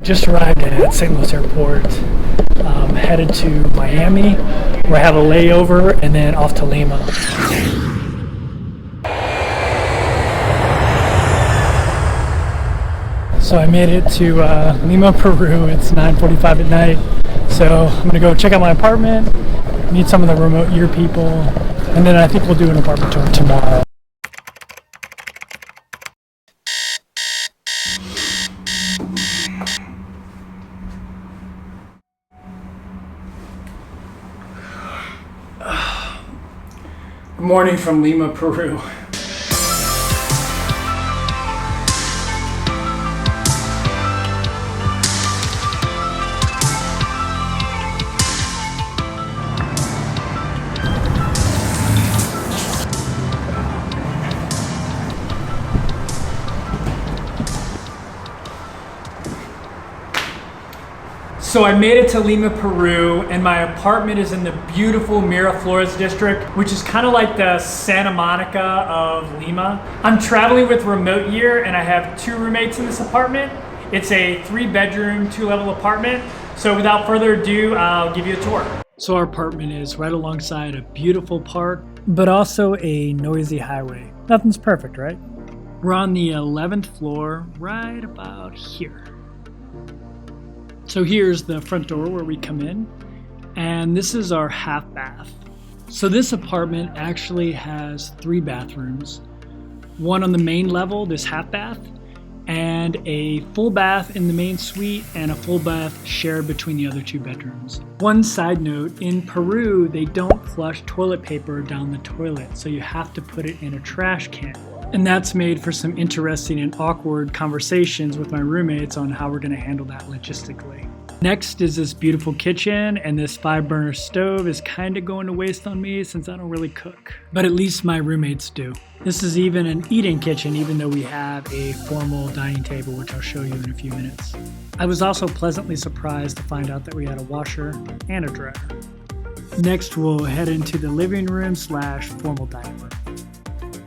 Just arrived at St. Louis Airport, headed to Miami, where I have a layover, and then off to Lima. So I made it to Lima, Peru. It's 9:45 at night. So I'm gonna go check out my apartment, meet some of the remote year people, and then I think we'll do an apartment tour tomorrow. Good morning from Lima, Peru. So I made it to Lima, Peru, and my apartment is in the beautiful Miraflores district, which is kind of like the Santa Monica of Lima. I'm traveling with remote year, and I have 2 roommates in this apartment. It's a 3-bedroom, 2-level apartment. So without further ado, I'll give you a tour. So our apartment is right alongside a beautiful park, but also a noisy highway. Nothing's perfect, right? We're on the 11th floor, right about here. So here's the front door where we come in, and this is our half bath. So this apartment actually has 3 bathrooms, one on the main level, this half bath, and a full bath in the main suite and a full bath shared between the other 2 bedrooms. One side note, in Peru, they don't flush toilet paper down the toilet, so you have to put it in a trash can. And that's made for some interesting and awkward conversations with my roommates on how we're gonna handle that logistically. Next is this beautiful kitchen, and this 5-burner stove is kinda going to waste on me since I don't really cook. But at least my roommates do. This is even an eating kitchen, even though we have a formal dining table, which I'll show you in a few minutes. I was also pleasantly surprised to find out that we had a washer and a dryer. Next, we'll head into the living room / formal dining room.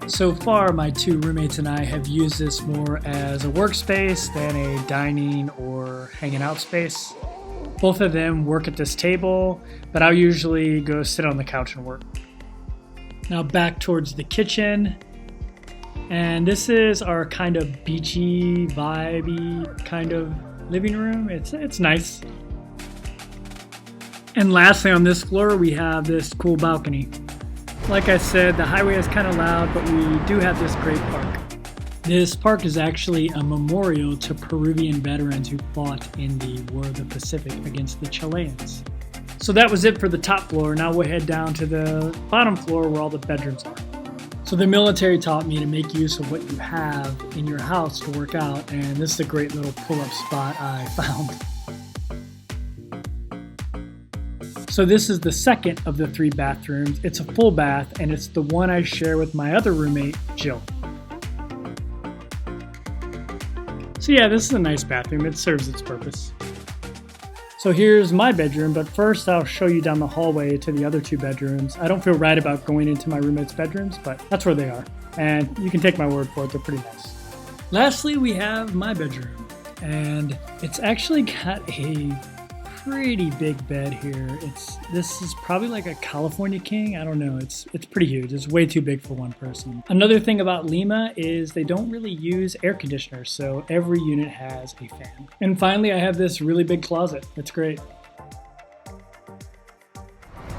So far, my 2 roommates and I have used this more as a workspace than a dining or hanging out space. Both of them work at this table, but I'll usually go sit on the couch and work. Now back towards the kitchen, and this is our kind of beachy, vibey kind of living room. It's nice. And lastly, on this floor, we have this cool balcony. Like I said, the highway is kind of loud, but we do have this great park. This park is actually a memorial to Peruvian veterans who fought in the War of the Pacific against the Chileans. So that was it for the top floor. Now we'll head down to the bottom floor where all the bedrooms are. So the military taught me to make use of what you have in your house to work out, and this is a great little pull-up spot I found. So this is the second of the 3 bathrooms. It's a full bath, and it's the one I share with my other roommate, Jill. So yeah, this is a nice bathroom. It serves its purpose. So here's my bedroom, but first I'll show you down the hallway to the other 2 bedrooms. I don't feel right about going into my roommates' bedrooms, but that's where they are. And you can take my word for it, they're pretty nice. Lastly, we have my bedroom, and it's actually got a pretty big bed here. This is probably like a California king. I don't know. It's pretty huge. It's way too big for one person. Another thing about Lima is they don't really use air conditioners, so every unit has a fan. And finally, I have this really big closet. It's great.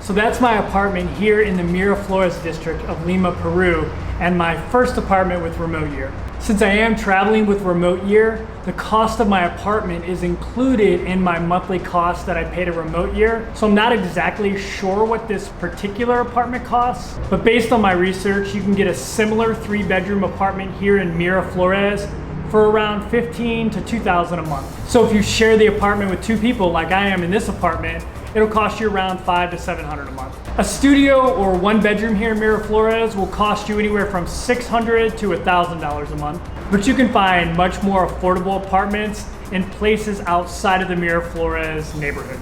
So that's my apartment here in the Miraflores district of Lima, Peru, and my first apartment with remote year. Since I am traveling with remote year, the cost of my apartment is included in my monthly cost that I pay to remote year. So I'm not exactly sure what this particular apartment costs, but based on my research, you can get a similar 3-bedroom apartment here in Miraflores for around $15,000 to $2,000 a month. So if you share the apartment with 2 people like I am in this apartment, it'll cost you around $500 to $700 a month. A studio or 1 bedroom here in Miraflores will cost you anywhere from $600 to $1,000 a month. But you can find much more affordable apartments in places outside of the Miraflores neighborhood.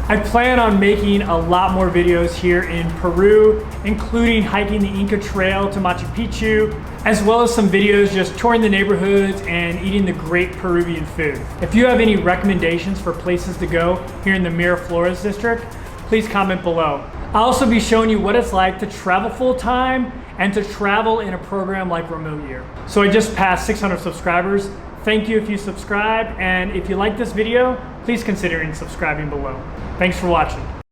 I plan on making a lot more videos here in Peru, including hiking the Inca Trail to Machu Picchu, as well as some videos just touring the neighborhoods and eating the great Peruvian food. If you have any recommendations for places to go here in the Miraflores district, please comment below. I'll also be showing you what it's like to travel full-time and to travel in a program like Remote Year. So I just passed 600 subscribers. Thank you if you subscribe, and if you like this video, please consider subscribing below. Thanks for watching.